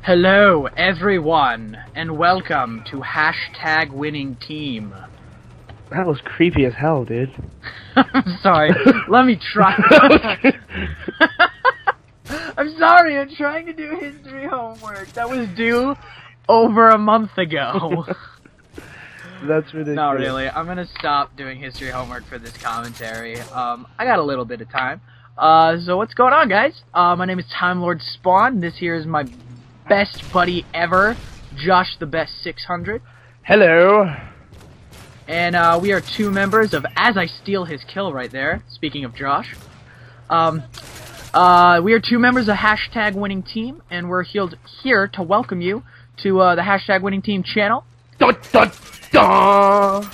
Hello, everyone, and welcome to Hashtag Winning Team. That was creepy as hell, dude. I'm sorry. Let me try. I'm sorry. I'm trying to do history homework. That was due over a month ago. That's ridiculous. Not really. I'm gonna stop doing history homework for this commentary. I got a little bit of time. So what's going on, guys? My name is Time Lord Spawn. This here is my best buddy ever, Josh the Best 600. Hello. And we are two members of As I Steal His Kill right there, speaking of Josh. We are two members of Hashtag Winning Team, and we're here to welcome you to the Hashtag Winning Team channel. Dun, dun, dun.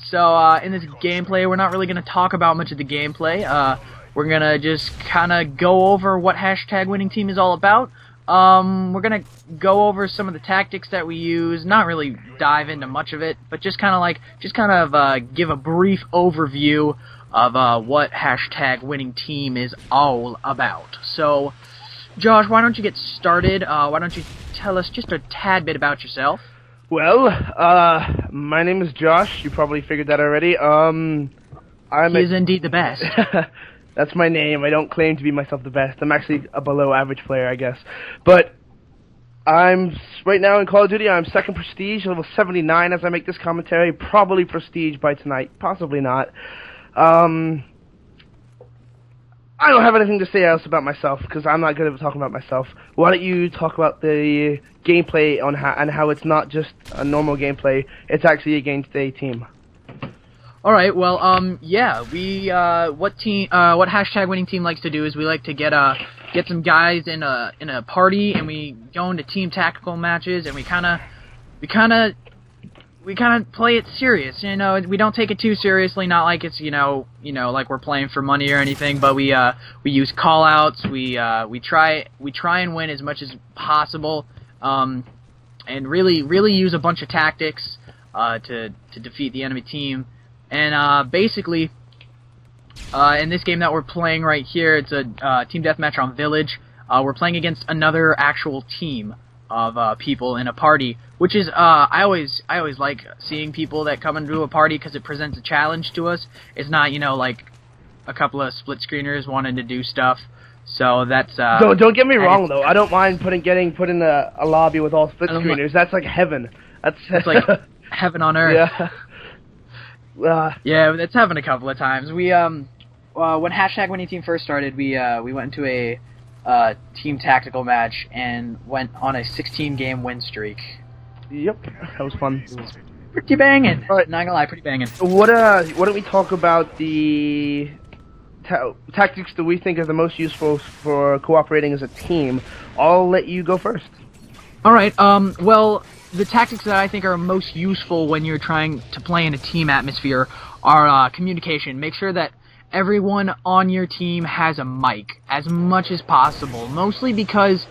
So in this gameplay, we're not really going to talk about much of the gameplay. We're going to just kind of go over what Hashtag Winning Team is all about. We're gonna go over some of the tactics that we use, not really dive into much of it, but just kind of give a brief overview of what Hashtag Winning Team is all about. So, Josh, why don't you get started? Why don't you tell us just a tad bit about yourself? Well, my name is Josh. You probably figured that already. He is indeed the best. That's my name. I don't claim to be myself the best. I'm actually a below average player, I guess. But I'm right now in Call of Duty. I'm second prestige, level 79 as I make this commentary. Probably prestige by tonight. Possibly not. I don't have anything to say else about myself because I'm not good at talking about myself. Why don't you talk about the gameplay on how it's not just a normal gameplay. It's actually against a team. All right. Well, yeah. What Hashtag Winning Team likes to do is we like to get some guys in a party, and we go into team tactical matches, and we kind of play it serious. You know, we don't take it too seriously. Not like it's like we're playing for money or anything. But we use call outs. We try and win as much as possible, and really use a bunch of tactics to defeat the enemy team. And basically, in this game that we're playing right here, it's a team deathmatch on Village. We're playing against another actual team of people in a party, which is I always like seeing people that come into a party because it presents a challenge to us. It's not like a couple of split screeners wanting to do stuff. So that's don't get me wrong though. I don't mind getting put in a lobby with all split screeners. That's like heaven. That's like heaven on earth. Yeah. Yeah, it's happened a couple of times. We when Hashtag Winning Team first started, we went into a team tactical match and went on a 16-game win streak. Yep, that was fun. It was pretty banging. All right. Not gonna lie, pretty banging. Why don't we talk about the tactics that we think are the most useful for cooperating as a team? I'll let you go first. All right. Well, the tactics that I think are most useful when you're trying to play in a team atmosphere are communication. Make sure that everyone on your team has a mic as much as possible. Mostly because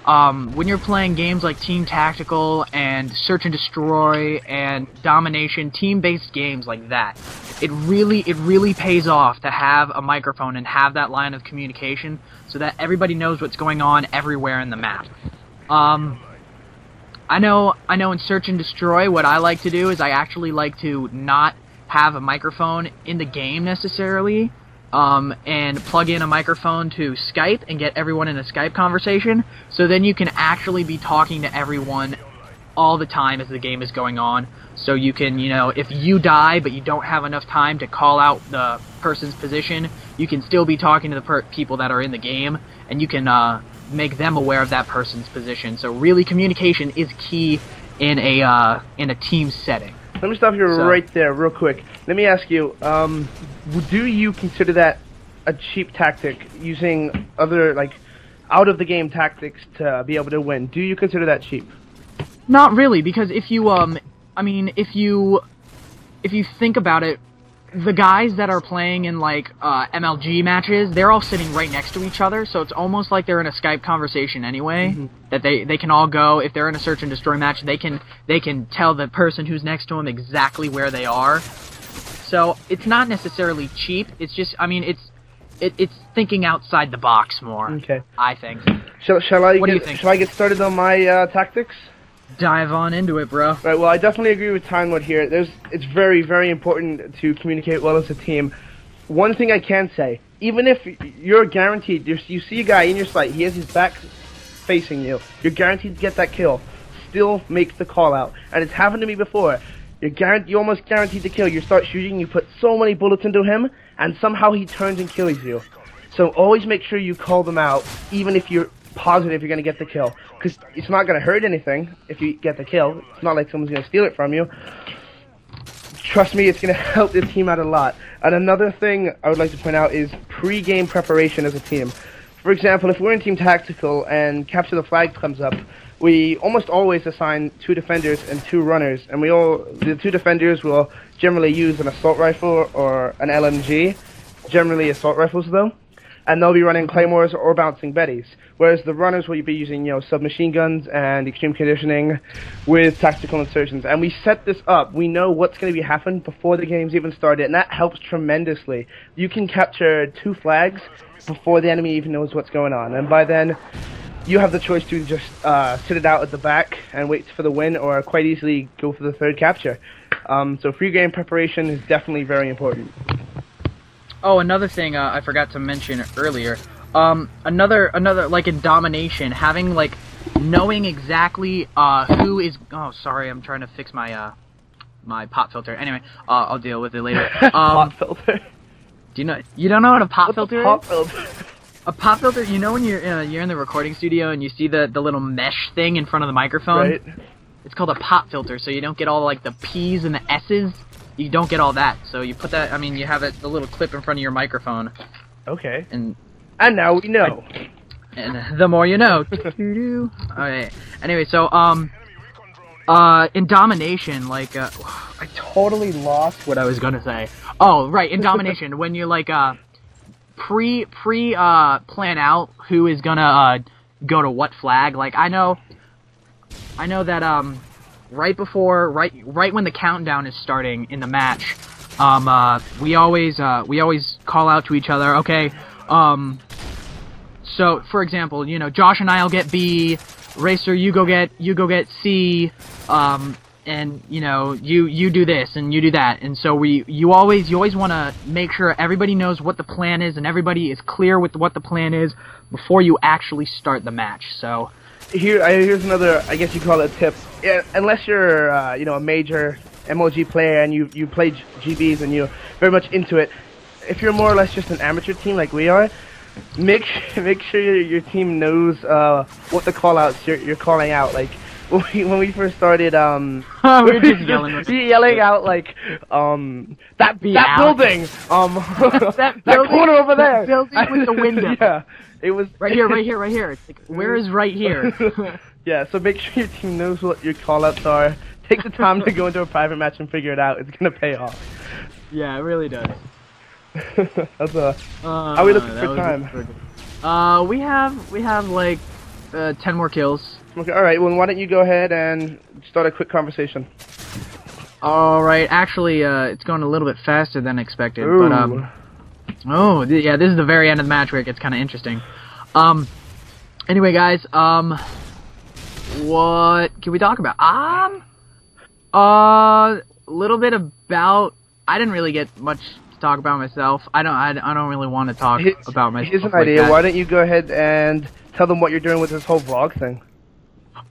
when you're playing games like Team Tactical and Search and Destroy and Domination, team-based games like that, it really pays off to have a microphone and have that line of communication so that everybody knows what's going on everywhere in the map. I know in Search and Destroy, what I like to do is I actually like to not have a microphone in the game necessarily, and plug in a microphone to Skype and get everyone in a Skype conversation, so then you can actually be talking to everyone all the time as the game is going on. So you can, if you die but you don't have enough time to call out the person's position, you can still be talking to the people that are in the game, and you can make them aware of that person's position. So really, communication is key in a team setting. Let me stop you right there real quick. Let me ask you, do you consider that a cheap tactic, using other out of the game tactics to be able to win? Do you consider that cheap? Not really, because if you if you think about it, the guys that are playing in MLG matches, they're all sitting right next to each other, so it's almost like they're in a Skype conversation anyway. Mm-hmm. That they can all go, if they're in a Search and Destroy match, they can tell the person who's next to them exactly where they are. So it's not necessarily cheap. It's just, it's thinking outside the box more. Okay. I think. Shall I What do you think? Shall I get started on my tactics? Dive on into it, bro. Right. Well, I definitely agree with Timewood here. It's very, very important to communicate well as a team. One thing I can say, even if you're guaranteed, you see a guy in your sight, he has his back facing you, you're guaranteed to get that kill. Still make the call out, and it's happened to me before. You're almost guaranteed to kill. You start shooting, you put so many bullets into him, and somehow he turns and kills you. So always make sure you call them out, even if you're positive you're going to get the kill. Because it's not going to hurt anything if you get the kill. It's not like someone's going to steal it from you. Trust me, it's going to help the team out a lot. And another thing I would like to point out is pre-game preparation as a team. For example, if we're in Team Tactical and Capture the Flag comes up, we almost always assign 2 defenders and 2 runners, and the 2 defenders will generally use an assault rifle or an LMG, generally assault rifles though, and they'll be running claymores or bouncing betties, whereas the runners will be using, submachine guns and extreme conditioning with tactical insertions. And we set this up, we know what's going to be happening before the game's even started, and that helps tremendously. You can capture 2 flags before the enemy even knows what's going on, and by then you have the choice to just sit it out at the back and wait for the win, or quite easily go for the 3rd capture. So pre-game preparation is definitely very important. Oh, another thing I forgot to mention earlier. Another like in domination, having knowing exactly who is. Oh, sorry, I'm trying to fix my my pop filter. Anyway, I'll deal with it later. Pop filter. Do you know? You don't know what a pop filter is? Pop filter. A pop filter, when you're in the recording studio and you see the little mesh thing in front of the microphone? Right. It's called a pop filter, so you don't get all the P's and the S's. You don't get all that. So you put that, you have the little clip in front of your microphone. Okay. And now we know. And the more you know. Okay. Anyway, so in domination, I totally lost what I was gonna say. Oh, right, in domination, when you plan out who is gonna go to what flag. I know that right when the countdown is starting in the match, we always call out to each other. Okay, so for example, Josh and I'll get B, Racer you go get C, and you do this and you do that, and so you always want to make sure everybody knows what the plan is and everybody is clear with what the plan is before you actually start the match. So here's another, I guess you call it a tip. Yeah, unless you're a major MLG player and you play GBs and you're very much into it, if you're more or less just an amateur team like we are, make sure your team knows what the call-outs you're calling out. When we first started, we were just yelling out that building, that corner over there, that building with the window. Yeah, it was right here. It's where is right here? Yeah, so make sure your team knows what your call-outs are. Take the time to go into a private match and figure it out. It's gonna pay off. Yeah, it really does. That's how are we looking for time? We have 10 more kills. Okay, alright, well why don't you go ahead and start a quick conversation. Alright, actually, it's going a little bit faster than expected, Ooh. But, yeah, this is the very end of the match where it gets kind of interesting. Anyway, guys, what can we talk about? A little bit about, I didn't really get much to talk about myself. I don't really want to talk about myself. Here's an idea, why don't you go ahead and tell them what you're doing with this whole vlog thing.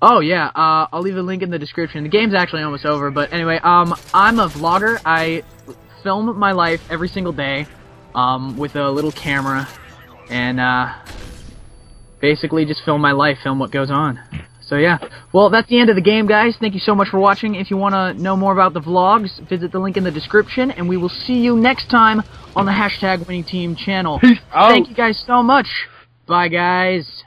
Oh yeah, I'll leave a link in the description. The game's actually almost over, but anyway, I'm a vlogger. I film my life every single day, with a little camera, and basically just film my life, film what goes on. So yeah, well that's the end of the game, guys. Thank you so much for watching. If you want to know more about the vlogs, visit the link in the description, and we will see you next time on the #WinningTeam channel. Peace out. Thank you guys so much. Bye, guys.